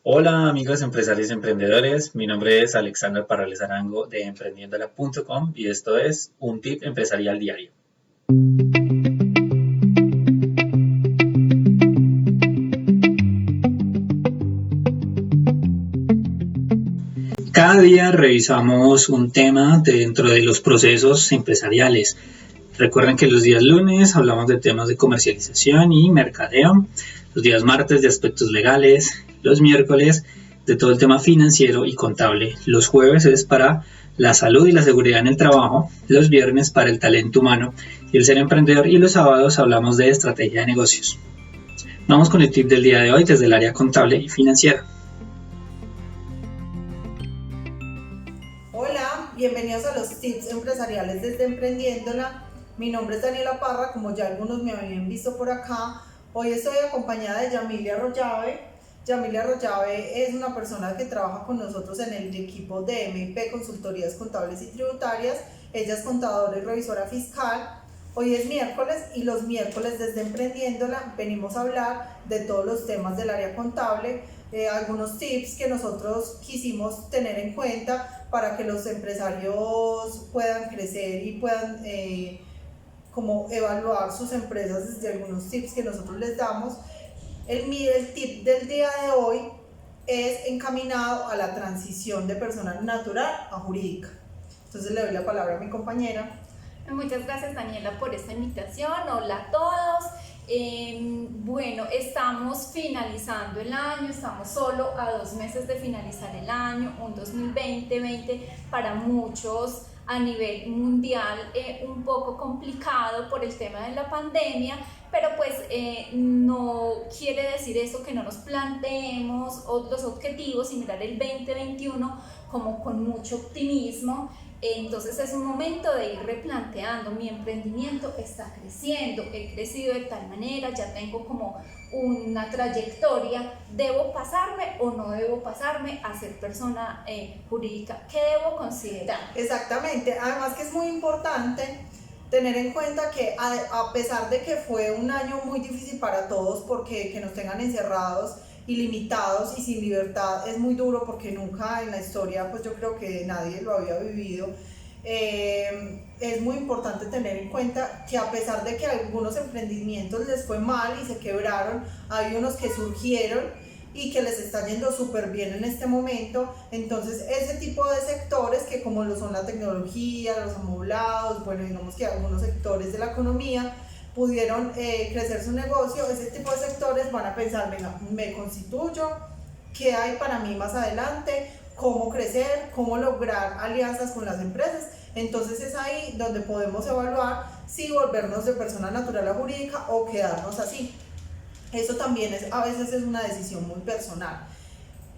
Hola amigos empresarios y emprendedores, mi nombre es Alexander Parrales Arango de emprendiendola.com y esto es un tip empresarial diario. Cada día revisamos un tema dentro de los procesos empresariales. Recuerden que los días lunes hablamos de temas de comercialización y mercadeo, los días martes de aspectos legales, los miércoles de todo el tema financiero y contable, los jueves es para la salud y la seguridad en el trabajo, los viernes para el talento humano y el ser emprendedor y los sábados hablamos de estrategia de negocios. Vamos con el tip del día de hoy desde el área contable y financiera. Hola, bienvenidos a los tips empresariales desde Emprendiéndola. Mi nombre es Daniela Parra, como ya algunos me habían visto por acá. Hoy estoy acompañada de Yamilia Arroyave. Yamilia Arroyave es una persona que trabaja con nosotros en el equipo de MIP Consultorías Contables y Tributarias. Ella es contadora y revisora fiscal. Hoy es miércoles y los miércoles desde Emprendiéndola venimos a hablar de todos los temas del área contable, algunos tips que nosotros quisimos tener en cuenta para que los empresarios puedan crecer y puedan como evaluar sus empresas desde algunos tips que nosotros les damos. El tip del día de hoy es encaminado a la transición de persona natural a jurídica. Entonces le doy la palabra a mi compañera. Muchas gracias, Daniela, por esta invitación. Hola a todos. Bueno, estamos finalizando el año, estamos solo a 2 meses de finalizar el año, un 2020 para muchos a nivel mundial un poco complicado por el tema de la pandemia, pero pues no quiere decir eso que no nos planteemos los objetivos y mirar el 2021 como con mucho optimismo. Entonces es un momento de ir replanteando, mi emprendimiento está creciendo, he crecido de tal manera, ya tengo como una trayectoria, ¿debo pasarme o no debo pasarme a ser persona jurídica? ¿Qué debo considerar? Exactamente, además que es muy importante tener en cuenta que a pesar de que fue un año muy difícil para todos, porque que nos tengan encerrados y limitados y sin libertad es muy duro, porque nunca en la historia, pues yo creo que nadie lo había vivido. Es muy importante tener en cuenta que a pesar de que a algunos emprendimientos les fue mal y se quebraron, hay unos que surgieron y que les está yendo súper bien en este momento. Entonces ese tipo de sectores que como lo son la tecnología, los amoblados, bueno, digamos que algunos sectores de la economía pudieron crecer su negocio, ese tipo de sectores van a pensar, venga, me constituyo, ¿qué hay para mí más adelante? ¿Cómo crecer? ¿Cómo lograr alianzas con las empresas? Entonces es ahí donde podemos evaluar si volvernos de persona natural a jurídica o quedarnos así. Eso también a veces es una decisión muy personal.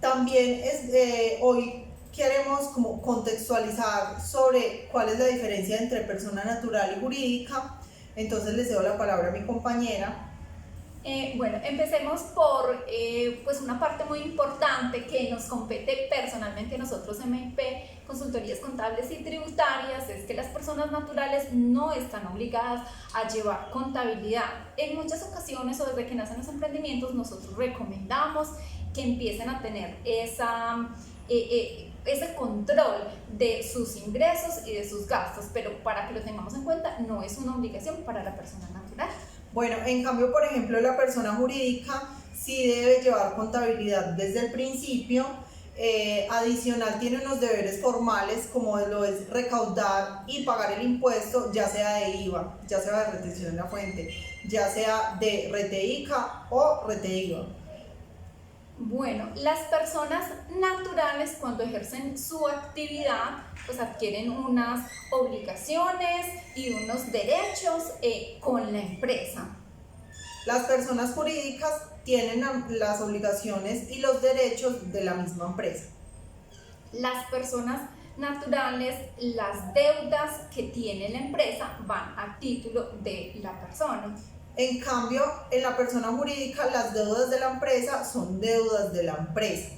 También hoy queremos como contextualizar sobre cuál es la diferencia entre persona natural y jurídica. Entonces les doy la palabra a mi compañera. Bueno, empecemos por pues una parte muy importante que nos compete personalmente a nosotros en MIP, Consultorías Contables y Tributarias, es que las personas naturales no están obligadas a llevar contabilidad. En muchas ocasiones o desde que nacen los emprendimientos nosotros recomendamos que empiecen a tener ese control de sus ingresos y de sus gastos, pero para que lo tengamos en cuenta no es una obligación para la persona natural. Bueno, en cambio, por ejemplo, la persona jurídica sí debe llevar contabilidad desde el principio. Adicional tiene unos deberes formales como lo es recaudar y pagar el impuesto, ya sea de IVA, ya sea de retención en la fuente, ya sea de RETEICA o RETEIVA. Bueno, las personas naturales cuando ejercen su actividad pues adquieren unas obligaciones y unos derechos con la empresa. Las personas jurídicas tienen las obligaciones y los derechos de la misma empresa. Las personas naturales, las deudas que tiene la empresa van a título de la persona. En cambio, en la persona jurídica, las deudas de la empresa son deudas de la empresa.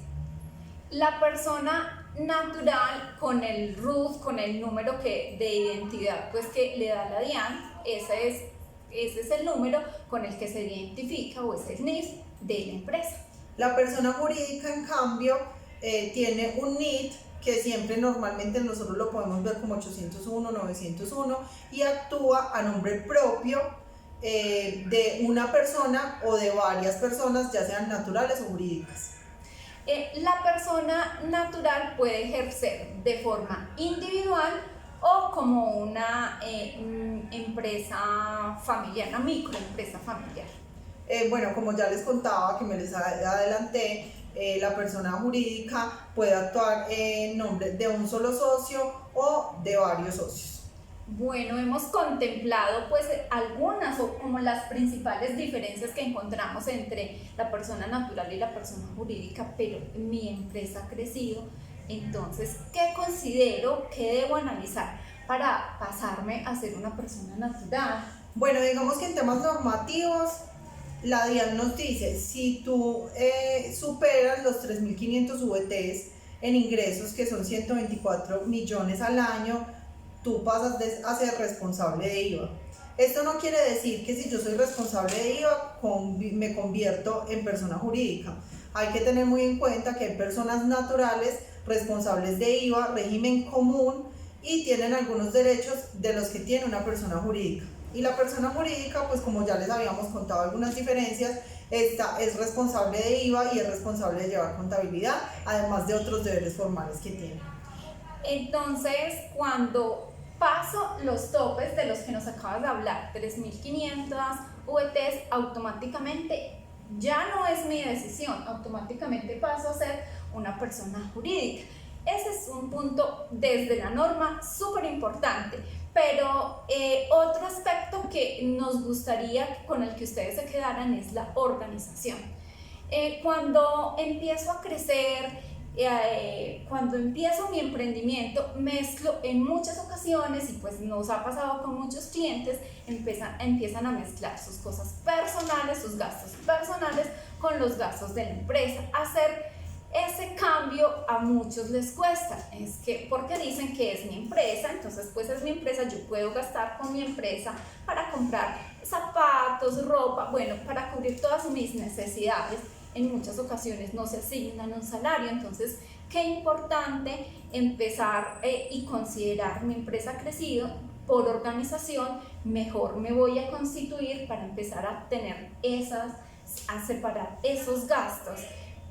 La persona natural con el RUT, con el número de identidad pues, que le da la DIAN, ese es el número con el que se identifica o es el NIF de la empresa. La persona jurídica, en cambio, tiene un NIT que siempre normalmente nosotros lo podemos ver como 801, 901 y actúa a nombre propio de una persona o de varias personas, ya sean naturales o jurídicas. La persona natural puede ejercer de forma individual o como una empresa familiar, una microempresa familiar. Bueno, como ya les contaba, que me les adelanté, la persona jurídica puede actuar en nombre de un solo socio o de varios socios. Bueno, hemos contemplado pues algunas o como las principales diferencias que encontramos entre la persona natural y la persona jurídica, pero mi empresa ha crecido. Entonces, ¿qué considero que debo analizar para pasarme a ser una persona natural? Bueno, digamos que en temas normativos, la DIAN nos dice, si tú superas los 3.500 VTs en ingresos, que son 124 millones al año, tú pasas a ser responsable de IVA. Esto no quiere decir que si yo soy responsable de IVA, me convierto en persona jurídica. Hay que tener muy en cuenta que hay personas naturales responsables de IVA, régimen común, y tienen algunos derechos de los que tiene una persona jurídica. Y la persona jurídica, pues como ya les habíamos contado algunas diferencias, esta es responsable de IVA y es responsable de llevar contabilidad, además de otros deberes formales que tiene. Entonces, cuando paso los topes de los que nos acabas de hablar, 3.500 VTs, automáticamente ya no es mi decisión, automáticamente paso a ser una persona jurídica. Ese es un punto desde la norma súper importante, pero otro aspecto que nos gustaría con el que ustedes se quedaran es la organización. Cuando empiezo a crecer, cuando empiezo mi emprendimiento, mezclo en muchas ocasiones, y pues nos ha pasado con muchos clientes, empiezan a mezclar sus cosas personales, sus gastos personales con los gastos de la empresa. Hacer ese cambio a muchos les cuesta, es que porque dicen que es mi empresa, entonces pues es mi empresa, yo puedo gastar con mi empresa para comprar zapatos, ropa, bueno, para cubrir todas mis necesidades. En muchas ocasiones no se asignan un salario, entonces qué importante empezar y considerar mi empresa ha crecido por organización, mejor me voy a constituir para empezar a a separar esos gastos,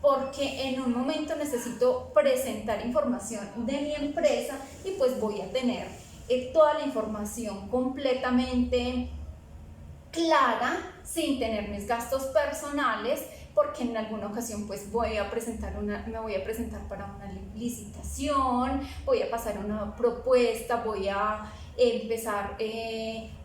porque en un momento necesito presentar información de mi empresa y pues voy a tener toda la información completamente clara sin tener mis gastos personales, porque en alguna ocasión pues me voy a presentar para una licitación, voy a pasar una propuesta, voy a empezar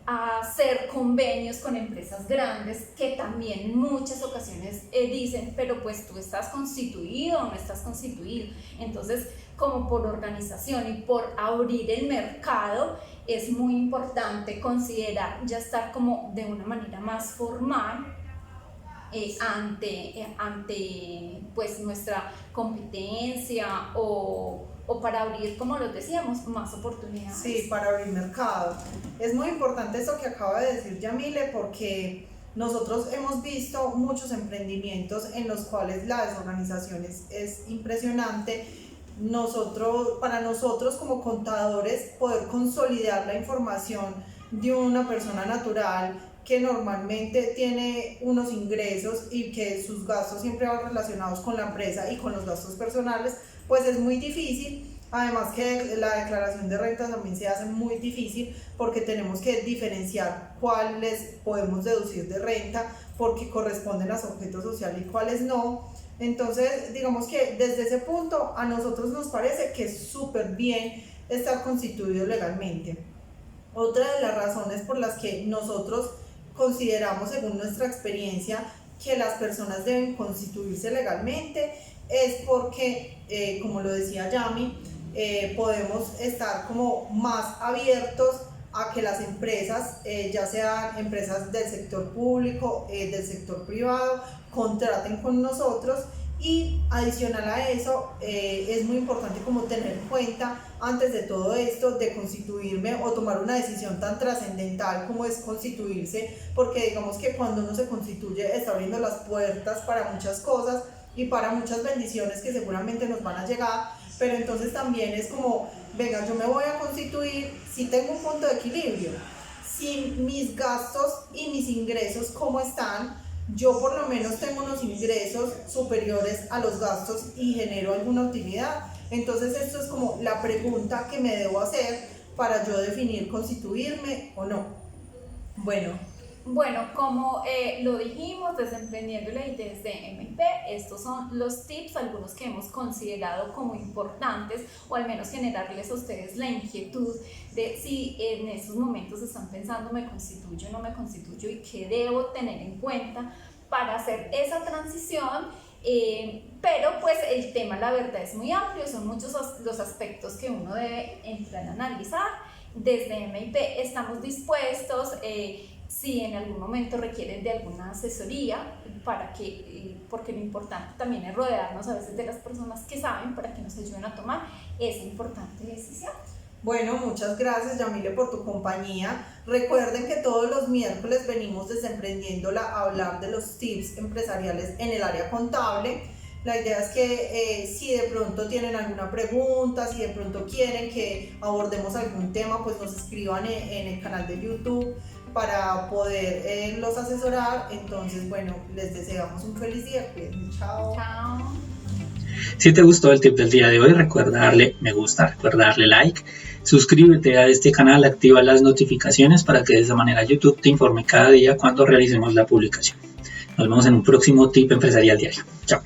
a hacer convenios con empresas grandes que también en muchas ocasiones dicen, pero pues tú estás constituido o no estás constituido. Entonces, como por organización y por abrir el mercado, es muy importante considerar ya estar como de una manera más formal ante pues nuestra competencia o para abrir, como los decíamos, más oportunidades. Sí, para abrir mercado. Es muy importante eso que acaba de decir Yamile, porque nosotros hemos visto muchos emprendimientos en los cuales la desorganización es impresionante. Para nosotros como contadores, poder consolidar la información de una persona natural que normalmente tiene unos ingresos y que sus gastos siempre van relacionados con la empresa y con los gastos personales, pues es muy difícil. Además que la declaración de renta también se hace muy difícil, porque tenemos que diferenciar cuáles podemos deducir de renta porque corresponden a su objeto social y cuáles no. Entonces, digamos que desde ese punto a nosotros nos parece que es súper bien estar constituido legalmente. Otra de las razones por las que nosotros consideramos, según nuestra experiencia, que las personas deben constituirse legalmente es porque, como lo decía Yami, podemos estar como más abiertos a que las empresas, ya sean empresas del sector público, del sector privado, contraten con nosotros. Y adicional a eso, es muy importante como tener en cuenta antes de todo esto de constituirme o tomar una decisión tan trascendental como es constituirse, porque digamos que cuando uno se constituye está abriendo las puertas para muchas cosas, y para muchas bendiciones que seguramente nos van a llegar, pero entonces también es como, venga, yo me voy a constituir si tengo un punto de equilibrio, si mis gastos y mis ingresos cómo están, yo por lo menos tengo unos ingresos superiores a los gastos y genero alguna utilidad. Entonces esto es como la pregunta que me debo hacer para yo definir constituirme o no. Bueno, como lo dijimos, Desemprendiéndole y desde MIP, estos son los tips, algunos que hemos considerado como importantes, o al menos generarles a ustedes la inquietud de si en estos momentos están pensando me constituyo o no me constituyo y qué debo tener en cuenta para hacer esa transición. Pero pues el tema, la verdad, es muy amplio, son muchos los aspectos que uno debe entrar a analizar. Desde MIP estamos dispuestos, si en algún momento requieren de alguna asesoría, porque lo importante también es rodearnos a veces de las personas que saben para que nos ayuden a tomar esa importante decisión. Bueno, muchas gracias, Yamile, por tu compañía. Recuerden que todos los miércoles venimos Desemprendiéndola a hablar de los tips empresariales en el área contable. La idea es que si de pronto tienen alguna pregunta, si de pronto quieren que abordemos algún tema, pues nos escriban en el canal de YouTube para poder los asesorar. Entonces, bueno, les deseamos un feliz día. Chao. Chao. Si te gustó el tip del día de hoy, recuerda darle me gusta, recuerda darle like, suscríbete a este canal, activa las notificaciones para que de esa manera YouTube te informe cada día cuando realicemos la publicación. Nos vemos en un próximo tip empresarial diario. Chao.